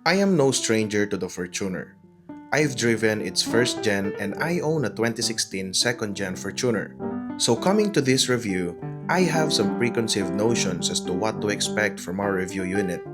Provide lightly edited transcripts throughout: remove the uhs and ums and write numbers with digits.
I am no stranger to the Fortuner. I've driven its first gen and I own a 2016 second gen Fortuner. So coming to this review, I have some preconceived notions as to what to expect from our review unit.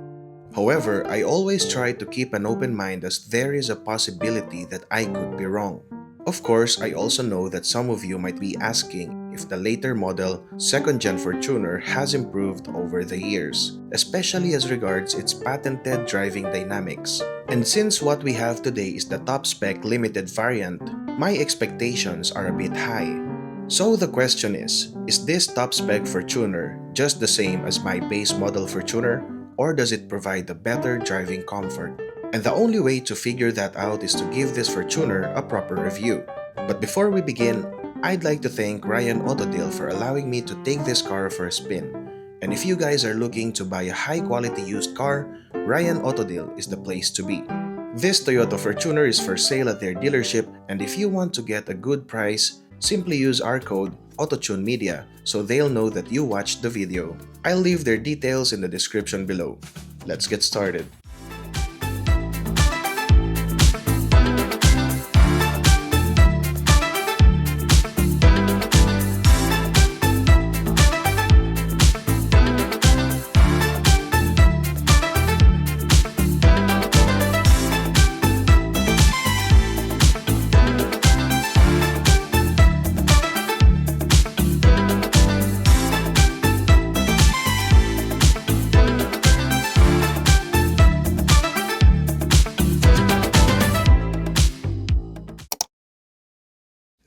However, I always try to keep an open mind as there is a possibility that I could be wrong. Of course, I also know that some of you might be asking if the later model, second-gen Fortuner has improved over the years, especially as regards its patented driving dynamics. And since what we have today is the top-spec limited variant, my expectations are a bit high. So the question is this top-spec Fortuner just the same as my base model Fortuner, or does it provide a better driving comfort? And the only way to figure that out is to give this Fortuner a proper review. But before we begin, I'd like to thank Ryan Autodeal for allowing me to take this car for a spin. And if you guys are looking to buy a high-quality used car, Ryan Autodeal is the place to be. This Toyota Fortuner is for sale at their dealership, and if you want to get a good price, simply use our code AUTOTUNE MEDIA so they'll know that you watched the video. I'll leave their details in the description below. Let's get started.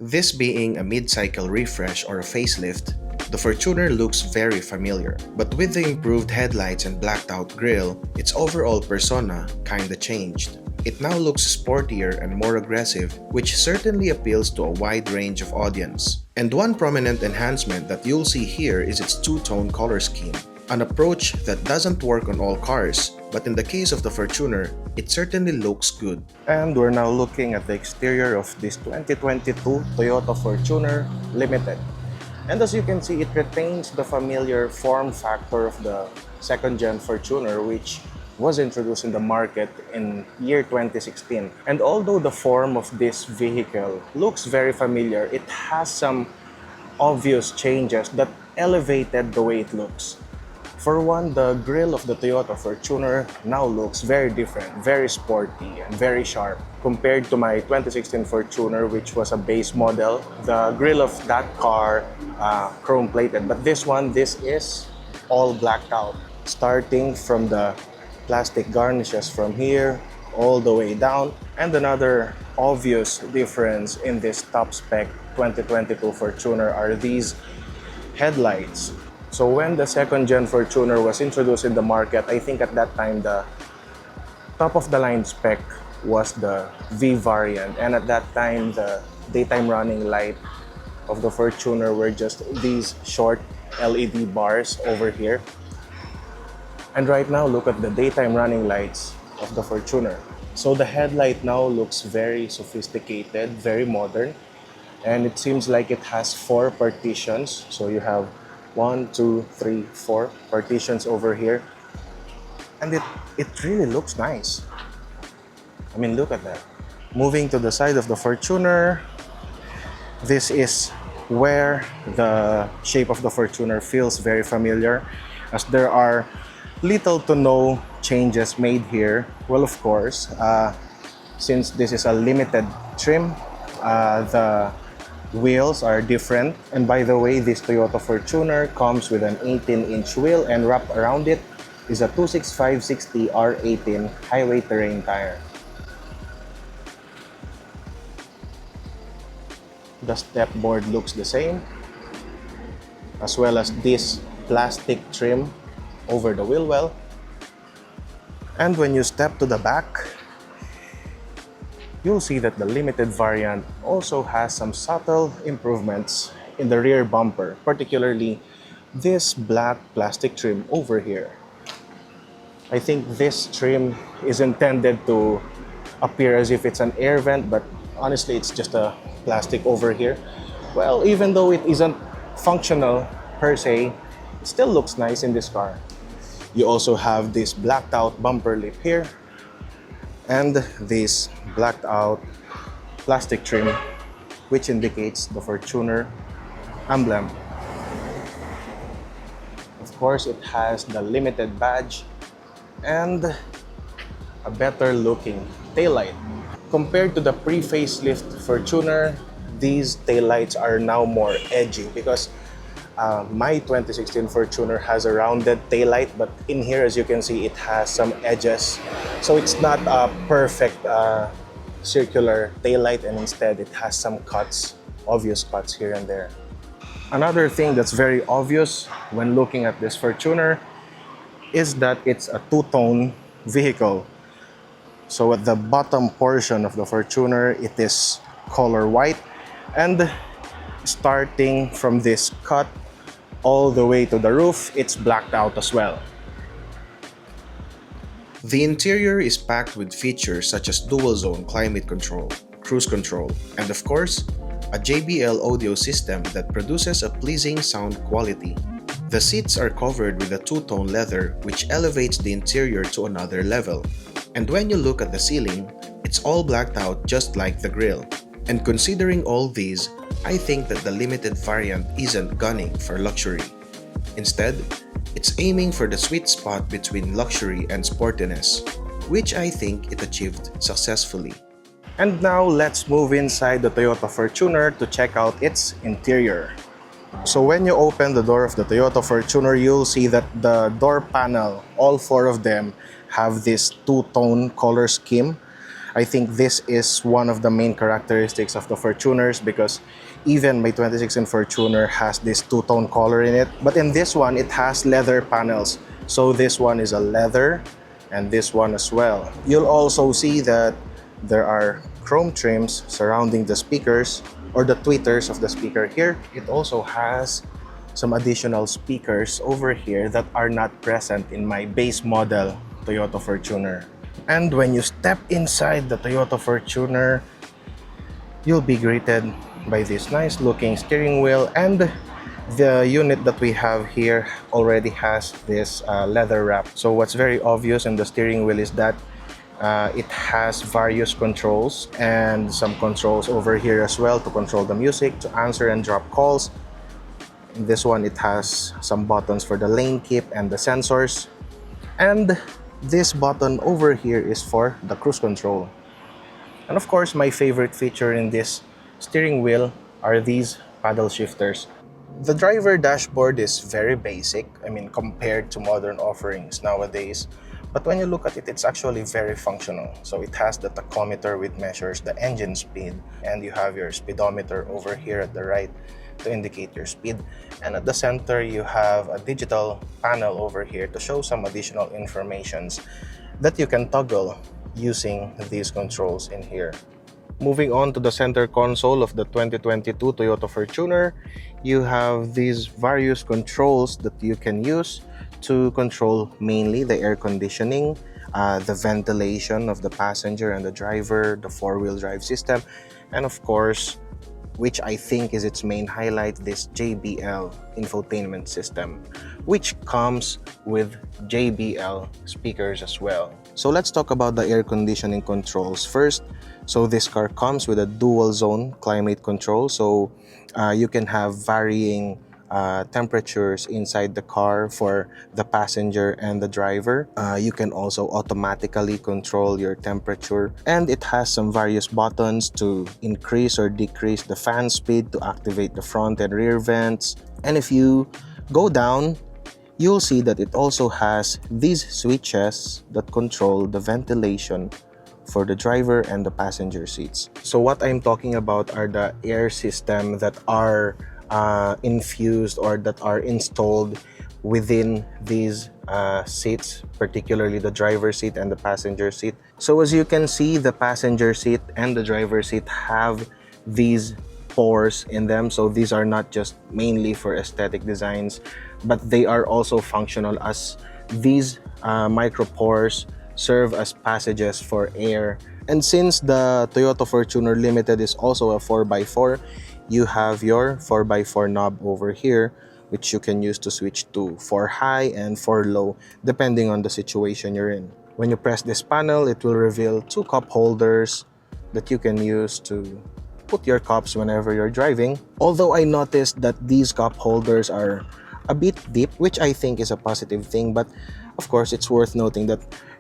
This being a mid-cycle refresh or a facelift, the Fortuner looks very familiar. But with the improved headlights and blacked out grille, its overall persona kinda changed. It now looks sportier and more aggressive, which certainly appeals to a wide range of audience. And one prominent enhancement that you'll see here is its two-tone color scheme, an approach that doesn't work on all cars, but in the case of the Fortuner, it certainly looks good. And we're now looking at the exterior of this 2022 Toyota Fortuner Limited. And as you can see, it retains the familiar form factor of the second-gen Fortuner, which was introduced in the market in year 2016. And although the form of this vehicle looks very familiar, it has some obvious changes that elevated the way it looks. For one, the grille of the Toyota Fortuner now looks very different, very sporty and very sharp. Compared to my 2016 Fortuner, which was a base model, the grille of that car chrome plated. But this is all blacked out, starting from the plastic garnishes from here all the way down. And another obvious difference in this top spec 2022 Fortuner are these headlights. So when the second-gen Fortuner was introduced in the market, I think at that time the top-of-the-line spec was the V variant. And at that time, the daytime running light of the Fortuner were just these short LED bars over here. And right now, look at the daytime running lights of the Fortuner. So the headlight now looks very sophisticated, very modern. And it seems like it has 4 partitions. So you have 1, 2, 3, 4 partitions over here, and it really looks nice. I mean, look at that. Moving to the side of the Fortuner, this is where the shape of the Fortuner feels very familiar, as there are little to no changes made here. Well, of course, since this is a limited trim, the wheels are different. And by the way, this Toyota Fortuner comes with an 18-inch wheel, and wrapped around it is a 265/60 R18 highway terrain tire. The step board looks the same, as well as this plastic trim over the wheel well. And when you step to the back, you'll see that the limited variant also has some subtle improvements in the rear bumper, particularly this black plastic trim over here. I think this trim is intended to appear as if it's an air vent, but honestly, it's just a plastic over here. Well, even though it isn't functional per se, it still looks nice in this car. You also have this blacked out bumper lip here, and this blacked out plastic trim which indicates the Fortuner emblem. Of course, it has the limited badge and a better looking taillight. Compared to the pre-facelift Fortuner, these taillights are now more edgy because my 2016 Fortuner has a rounded taillight, but in here, as you can see, it has some edges. So it's not a perfect circular taillight, and instead it has some cuts, obvious cuts here and there. Another thing that's very obvious when looking at this Fortuner is that it's a two-tone vehicle. So at the bottom portion of the Fortuner, it is color white, and starting from this cut all the way to the roof, it's blacked out as well. The interior is packed with features such as dual-zone climate control, cruise control, and of course, a JBL audio system that produces a pleasing sound quality. The seats are covered with a two-tone leather which elevates the interior to another level. And when you look at the ceiling, it's all blacked out just like the grille. And considering all these, I think that the limited variant isn't gunning for luxury. Instead, it's aiming for the sweet spot between luxury and sportiness, which I think it achieved successfully. And now let's move inside the Toyota Fortuner to check out its interior. So when you open the door of the Toyota Fortuner, you'll see that the door panel, all four of them, have this two-tone color scheme. I think this is one of the main characteristics of the Fortuners because even my 2016 Fortuner has this two-tone color in it. But in this one, it has leather panels. So this one is a leather and this one as well. You'll also see that there are chrome trims surrounding the speakers or the tweeters of the speaker here. It also has some additional speakers over here that are not present in my base model Toyota Fortuner. And when you step inside the Toyota Fortuner, you'll be greeted by this nice looking steering wheel, and the unit that we have here already has this leather wrap. So what's very obvious in the steering wheel is that it has various controls and some controls over here as well to control the music, to answer and drop calls. In this one, it has some buttons for the lane keep and the sensors. And this button over here is for the cruise control. And of course, my favorite feature in this steering wheel are these paddle shifters. The driver dashboard is very basic, compared to modern offerings nowadays. But when you look at it, it's actually very functional. So it has the tachometer which measures the engine speed, and you have your speedometer over here at the right to indicate your speed. And at the center, you have a digital panel over here to show some additional informations that you can toggle using these controls in here. Moving on to the center console of the 2022 Toyota Fortuner, you have these various controls that you can use to control mainly the air conditioning, the ventilation of the passenger and the driver, the four-wheel drive system, and of course, which I think is its main highlight, this JBL infotainment system, which comes with JBL speakers as well. So let's talk about the air conditioning controls first. So this car comes with a dual zone climate control, so you can have varying temperatures inside the car for the passenger and the driver. You can also automatically control your temperature, and it has some various buttons to increase or decrease the fan speed, to activate the front and rear vents. And if you go down, you'll see that it also has these switches that control the ventilation for the driver and the passenger seats. So what I'm talking about are the air system that are infused or that are installed within these seats, particularly the driver's seat and the passenger seat. So as you can see, the passenger seat and the driver's seat have these pores in them. So these are not just mainly for aesthetic designs, but they are also functional, as these micro pores serve as passages for air. And since the Toyota Fortuner Limited is also a 4x4, you have your 4x4 knob over here, which you can use to switch to 4 high and 4 low, depending on the situation you're in. When you press this panel, it will reveal two cup holders that you can use to put your cups whenever you're driving. Although I noticed that these cup holders are a bit deep, which I think is a positive thing, but of course it's worth noting that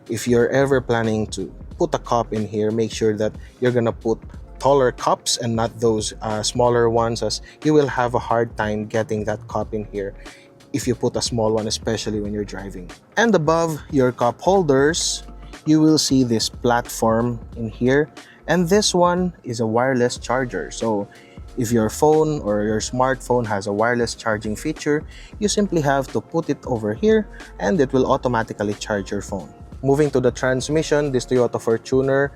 if you're ever planning to put a cup in here, make sure that you're gonna put taller cups and not those smaller ones, as you will have a hard time getting that cup in here if you put a small one, especially when you're driving. And above your cup holders, you will see this platform in here, and this one is a wireless charger. So if your phone or your smartphone has a wireless charging feature, you simply have to put it over here and it will automatically charge your phone. Moving to the transmission, this Toyota Fortuner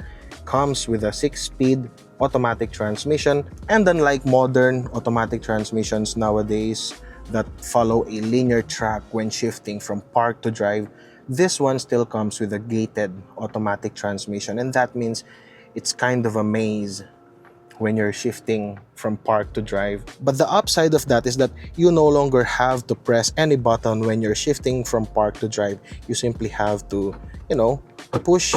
comes with a 6-speed automatic transmission, and unlike modern automatic transmissions nowadays that follow a linear track when shifting from park to drive, this one still comes with a gated automatic transmission, and that means it's kind of a maze when you're shifting from park to drive. But the upside of that is that you no longer have to press any button when you're shifting from park to drive. You simply have to, push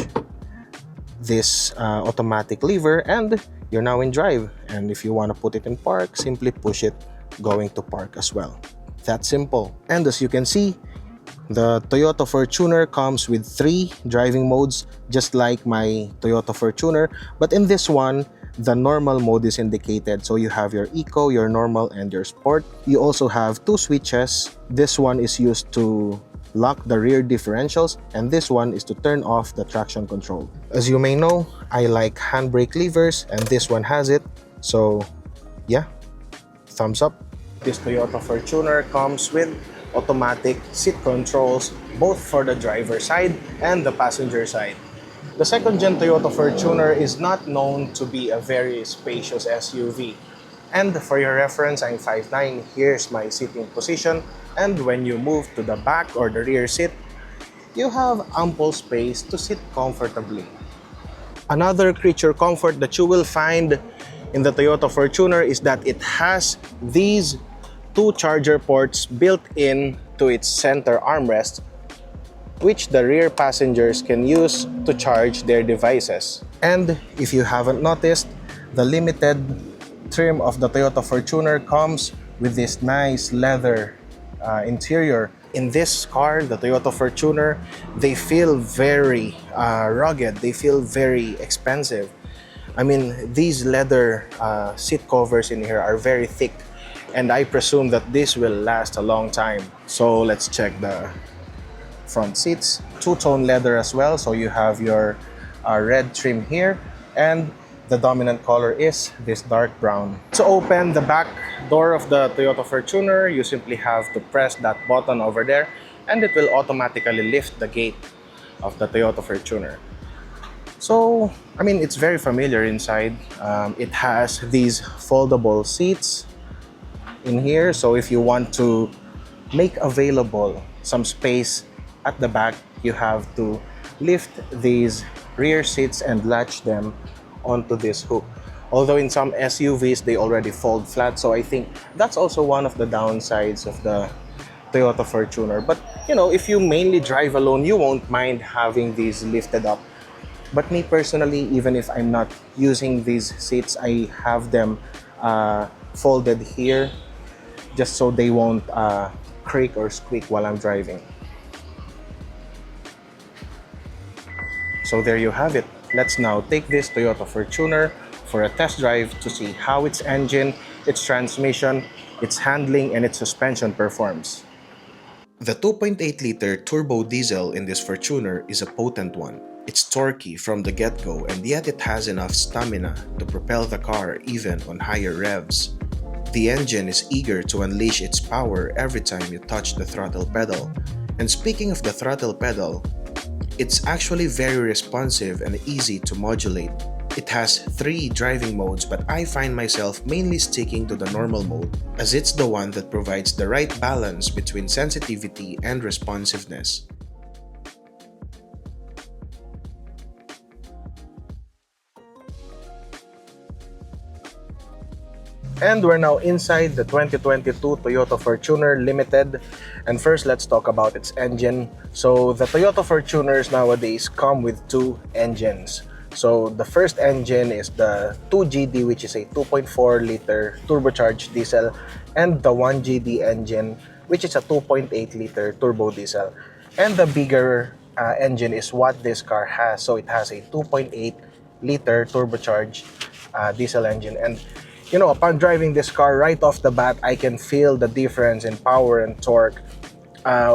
this automatic lever and you're now in drive. And if you want to put it in park, simply push it going to park as well. That's simple. And as you can see, the Toyota Fortuner comes with 3 driving modes, just like my Toyota Fortuner. But in this one, the normal mode is indicated. So you have your Eco, your Normal, and your Sport. You also have 2 switches. This one is used to lock the rear differentials, and this one is to turn off the traction control. As you may know, I like handbrake levers, and this one has it. So yeah, thumbs up. This Toyota Fortuner comes with automatic seat controls, both for the driver side and the passenger side. The second-gen Toyota Fortuner is not known to be a very spacious SUV. And for your reference, I'm 5'9". Here's my seating position. And when you move to the back or the rear seat, you have ample space to sit comfortably. Another creature comfort that you will find in the Toyota Fortuner is that it has these 2 charger ports built in to its center armrest, which the rear passengers can use to charge their devices. And if you haven't noticed, the limited trim of the Toyota Fortuner comes with this nice leather interior. In this car, the Toyota Fortuner, they feel very rugged, they feel very expensive. I mean, these leather seat covers in here are very thick, and I presume that this will last a long time. So let's check the front seats. 2-tone leather as well, so you have your red trim here, and the dominant color is this dark brown. To open the back door of the Toyota Fortuner, you simply have to press that button over there, and it will automatically lift the gate of the Toyota Fortuner. So, I mean, it's very familiar inside. It has these foldable seats in here, so if you want to make available some space at the back, you have to lift these rear seats and latch them onto this hook. Although in some SUVs, they already fold flat, so I think that's also one of the downsides of the Toyota Fortuner. But, if you mainly drive alone, you won't mind having these lifted up. But me personally, even if I'm not using these seats, I have them folded here just so they won't creak or squeak while I'm driving. So there you have it. Let's now take this Toyota Fortuner for a test drive to see how its engine, its transmission, its handling, and its suspension performs. The 2.8-liter turbo diesel in this Fortuner is a potent one. It's torquey from the get-go, and yet it has enough stamina to propel the car even on higher revs. The engine is eager to unleash its power every time you touch the throttle pedal. And speaking of the throttle pedal, it's actually very responsive and easy to modulate. It has 3 driving modes, but I find myself mainly sticking to the normal mode, as it's the one that provides the right balance between sensitivity and responsiveness. And we're now inside the 2022 Toyota Fortuner Limited. And first, let's talk about its engine. So the Toyota Fortuners nowadays come with two engines. So the first engine is the 2GD, which is a 2.4-liter turbocharged diesel, and the 1GD engine, which is a 2.8-liter turbo diesel. And the bigger engine is what this car has. So it has a 2.8-liter turbocharged diesel engine. And you know, upon driving this car right off the bat, I can feel the difference in power and torque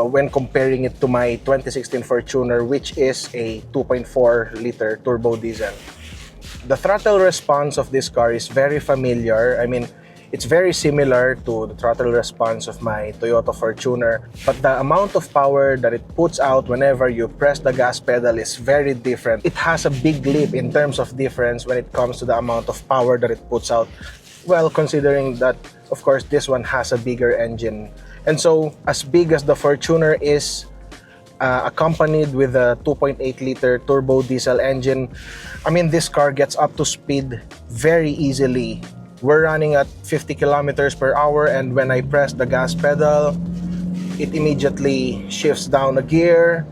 when comparing it to my 2016 Fortuner, which is a 2.4-liter turbo diesel. The throttle response of this car is very familiar. I mean, it's very similar to the throttle response of my Toyota Fortuner, but the amount of power that it puts out whenever you press the gas pedal is very different. It has a big leap in terms of difference when it comes to the amount of power that it puts out. Well, considering that, of course, this one has a bigger engine. And so, as big as the Fortuner is, accompanied with a 2.8-liter turbo diesel engine, I mean, this car gets up to speed very easily. We're running at 50 kilometers per hour, and when I press the gas pedal, it immediately shifts down a gear,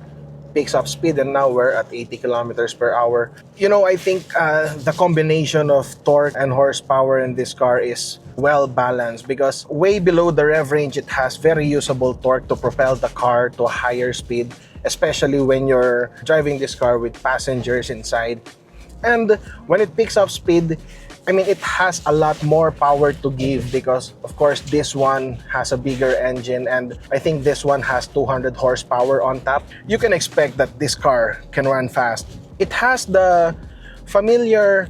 picks up speed, and now we're at 80 kilometers per hour. You know, I think the combination of torque and horsepower in this car is well balanced, because way below the rev range, it has very usable torque to propel the car to a higher speed, especially when you're driving this car with passengers inside. And when it picks up speed, I mean, it has a lot more power to give, because of course this one has a bigger engine, and I think this one has 200 horsepower on top. You can expect that this car can run fast. It has the familiar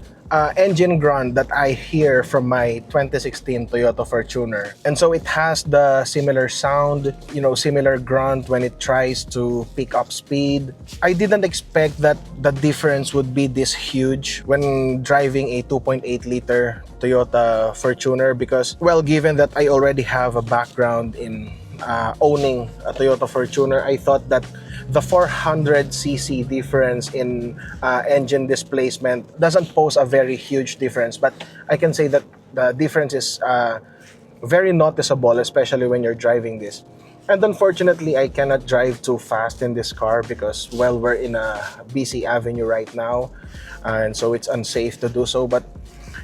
engine grunt that I hear from my 2016 Toyota Fortuner. And so it has the similar sound, you know, similar grunt when it tries to pick up speed. I didn't expect that the difference would be this huge when driving a 2.8-liter Toyota Fortuner, because, well, given that I already have a background in owning a Toyota Fortuner, I thought that the 400cc difference in engine displacement doesn't pose a very huge difference, but I can say that the difference is very noticeable, especially when you're driving this. And unfortunately, I cannot drive too fast in this car because, well, we're in a busy avenue right now, and so it's unsafe to do so. But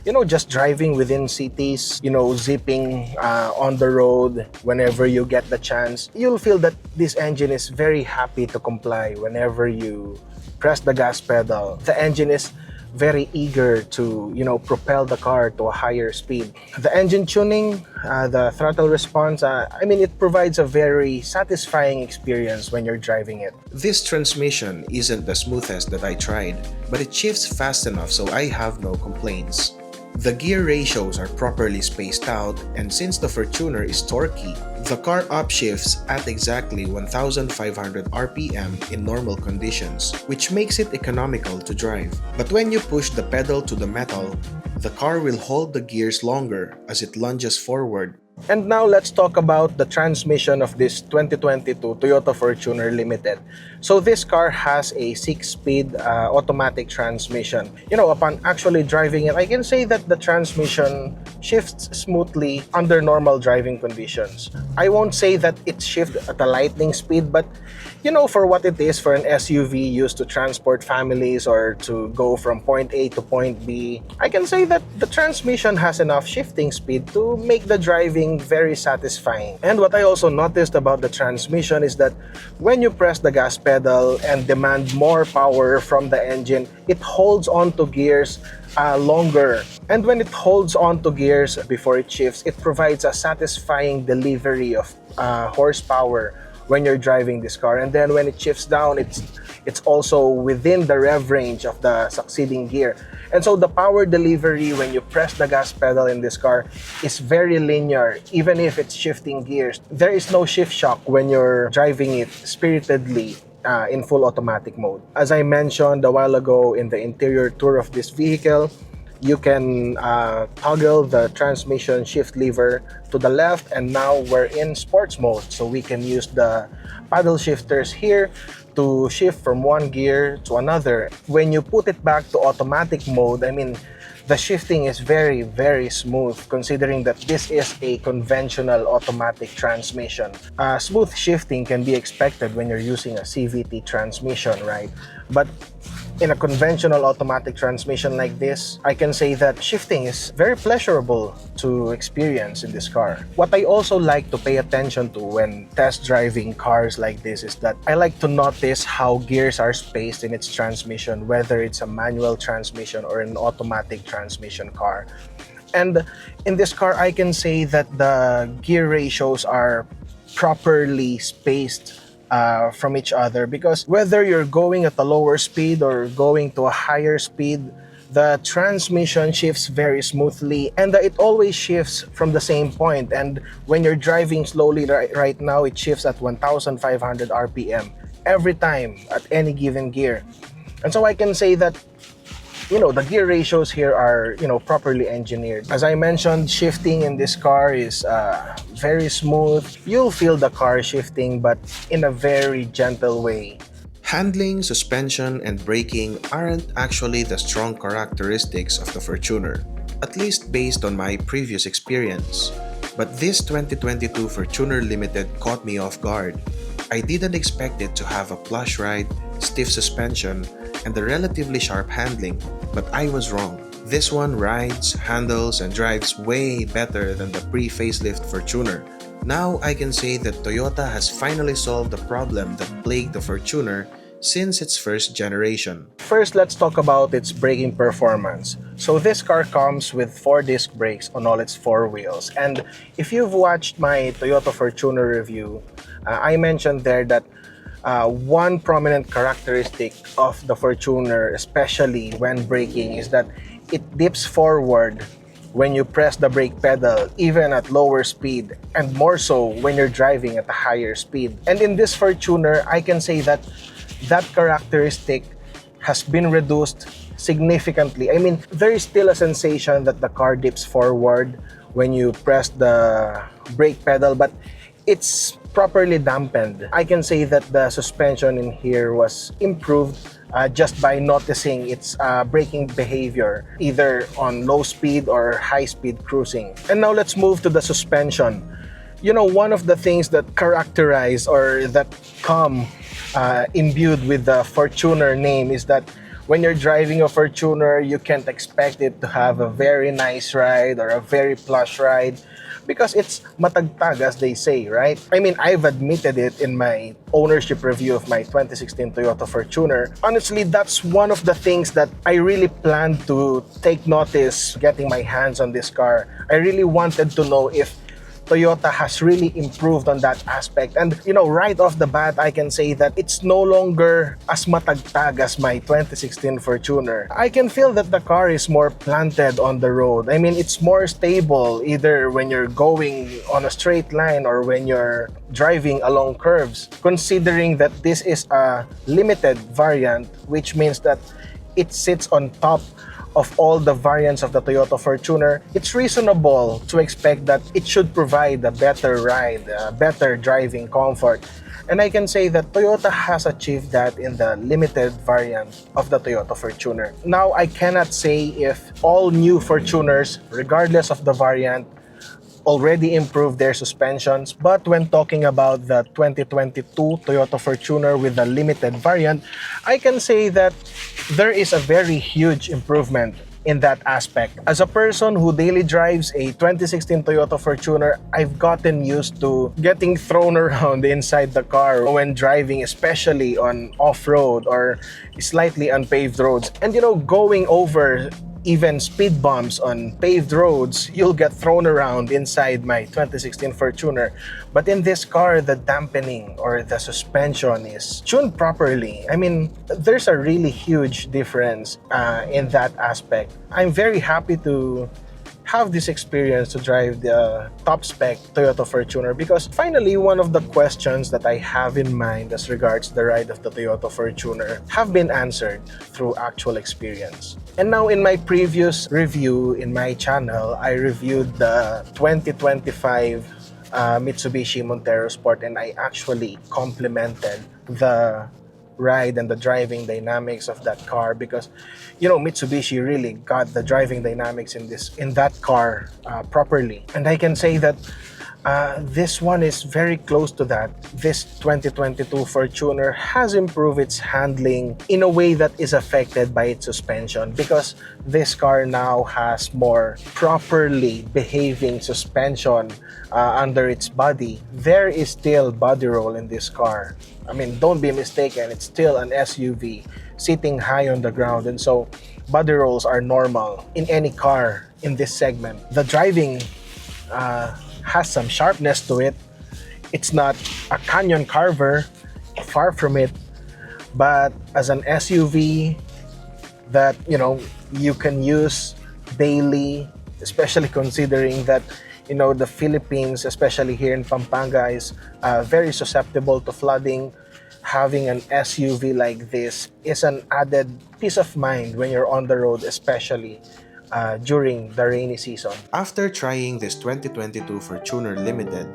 you know, just driving within cities, you know, zipping on the road whenever you get the chance, you'll feel that this engine is very happy to comply whenever you press the gas pedal. The engine is very eager to, you know, propel the car to a higher speed. The engine tuning, the throttle response, I mean, it provides a very satisfying experience when you're driving it. This transmission isn't the smoothest that I tried, but it shifts fast enough so I have no complaints. The gear ratios are properly spaced out, and since the Fortuner is torquey, the car upshifts at exactly 1,500 RPM in normal conditions, which makes it economical to drive. But when you push the pedal to the metal, the car will hold the gears longer as it lunges forward. And now let's talk about the transmission of this 2022 Toyota Fortuner Limited. So this car has a 6-speed automatic transmission. You know, upon actually driving it, I can say that the transmission shifts smoothly under normal driving conditions. I won't say that it shifts at a lightning speed, but you know, for what it is, for an SUV used to transport families or to go from point A to point B, I can say that the transmission has enough shifting speed to make the driving very satisfying. And what I also noticed about the transmission is that when you press the gas pedal and demand more power from the engine, it holds on to gears longer. And when it holds on to gears before it shifts, it provides a satisfying delivery of horsepower when you're driving this car. And then when it shifts down, it's also within the rev range of the succeeding gear. And so the power delivery when you press the gas pedal in this car is very linear, even if it's shifting gears. There is no shift shock when you're driving it spiritedly in full automatic mode. As I mentioned a while ago in the interior tour of this vehicle, you can toggle the transmission shift lever to the left, and now we're in sports mode, so we can use the paddle shifters here to shift from one gear to another. When you put it back to automatic mode, I mean, the shifting is very, very smooth considering that this is a conventional automatic transmission. Smooth shifting can be expected when you're using a CVT transmission, right? But in a conventional automatic transmission like this, I can say that shifting is very pleasurable to experience in this car. What I also like to pay attention to when test driving cars like this is that I like to notice how gears are spaced in its transmission, whether it's a manual transmission or an automatic transmission car. And in this car, I can say that the gear ratios are properly spaced from each other, because whether you're going at a lower speed or going to a higher speed, the transmission shifts very smoothly, and it always shifts from the same point. And when you're driving slowly right now, it shifts at 1500 RPM every time at any given gear. And so I can say that the gear ratios here are properly engineered. As I mentioned, shifting in this car is very smooth. You'll feel the car shifting, but in a very gentle way. Handling, suspension, and braking aren't actually the strong characteristics of the Fortuner, at least based on my previous experience. But this 2022 Fortuner Limited caught me off guard. I didn't expect it to have a plush ride, stiff suspension, and a relatively sharp handling, but I was wrong. This one rides, handles, and drives way better than the pre-facelift Fortuner. Now I can say that Toyota has finally solved the problem that plagued the Fortuner since its first generation. First, let's talk about its braking performance. So this car comes with 4-disc brakes on all its 4 wheels. And if you've watched my Toyota Fortuner review, I mentioned there that one prominent characteristic of the Fortuner, especially when braking, is that it dips forward when you press the brake pedal, even at lower speed, and more so when you're driving at a higher speed. And in this Fortuner, I can say that that characteristic has been reduced significantly. I mean, there is still a sensation that the car dips forward when you press the brake pedal, but it's properly dampened. I can say that the suspension in here was improved just by noticing its braking behavior, either on low speed or high speed cruising. And now let's move to the suspension. One of the things that characterize or that come imbued with the Fortuner name is that when you're driving a Fortuner, you can't expect it to have a very nice ride or a very plush ride, because it's matagtag, as they say, right? I mean, I've admitted it in my ownership review of my 2016 Toyota Fortuner. Honestly, that's one of the things that I really planned to take notice getting my hands on this car. I really wanted to know if Toyota has really improved on that aspect. And right off the bat, I can say that it's no longer as matagtag as my 2016 Fortuner. I can feel that the car is more planted on the road. I mean, it's more stable, either when you're going on a straight line or when you're driving along curves. Considering that this is a limited variant, which means that it sits on top of all the variants of the Toyota Fortuner, it's reasonable to expect that it should provide a better ride, better driving comfort. And I can say that Toyota has achieved that in the limited variant of the Toyota Fortuner. Now, I cannot say if all new Fortuners, regardless of the variant, already improved their suspensions, but when talking about the 2022 Toyota Fortuner with the limited variant, I can say that there is a very huge improvement in that aspect. As a person who daily drives a 2016 Toyota Fortuner, I've gotten used to getting thrown around inside the car when driving, especially on off-road or slightly unpaved roads. And going over even speed bumps on paved roads, you'll get thrown around inside my 2016 Fortuner. But in this car, the dampening or the suspension is tuned properly. I mean, there's a really huge difference in that aspect. I'm very happy to have this experience to drive the top spec Toyota Fortuner, because finally one of the questions that I have in mind as regards the ride of the Toyota Fortuner have been answered through actual experience. And now, in my previous review in my channel, I reviewed the 2025 Mitsubishi Montero Sport, and I actually complimented the ride and the driving dynamics of that car, because Mitsubishi really got the driving dynamics in that car properly. And I can say that this one is very close to that. This 2022 Fortuner has improved its handling in a way that is affected by its suspension, because this car now has more properly behaving suspension under its body. There is still body roll in this car. I mean, don't be mistaken, it's still an SUV sitting high on the ground, and so body rolls are normal in any car in this segment. The driving has some sharpness to it. It's not a canyon carver, far from it, but as an SUV that you can use daily, especially considering that the Philippines, especially here in Pampanga, is very susceptible to flooding. Having an SUV like this is an added peace of mind when you're on the road, especially during the rainy season. After trying this 2022 Fortuner Limited,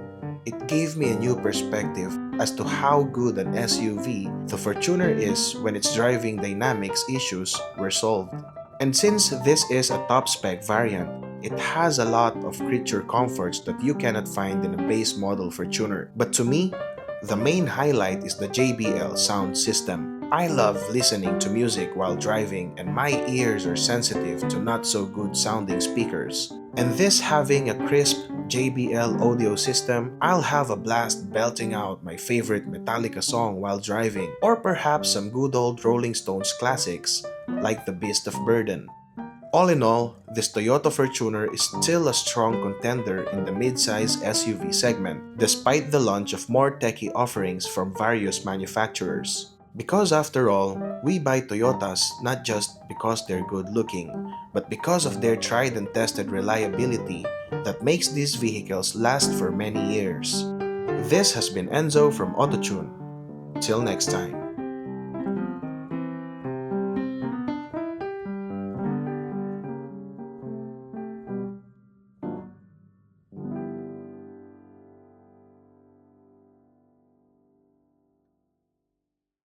it gave me a new perspective as to how good an SUV the Fortuner is when its driving dynamics issues were solved. And since this is a top-spec variant, it has a lot of creature comforts that you cannot find in a base model Fortuner. But to me, the main highlight is the JBL sound system. I love listening to music while driving, and my ears are sensitive to not so good sounding speakers. And this having a crisp JBL audio system, I'll have a blast belting out my favorite Metallica song while driving, or perhaps some good old Rolling Stones classics like The Beast of Burden. All in all, this Toyota Fortuner is still a strong contender in the mid-size SUV segment, despite the launch of more techie offerings from various manufacturers. Because after all, we buy Toyotas not just because they're good looking, but because of their tried and tested reliability that makes these vehicles last for many years. This has been Enzo from AUTOTUNE. Till next time.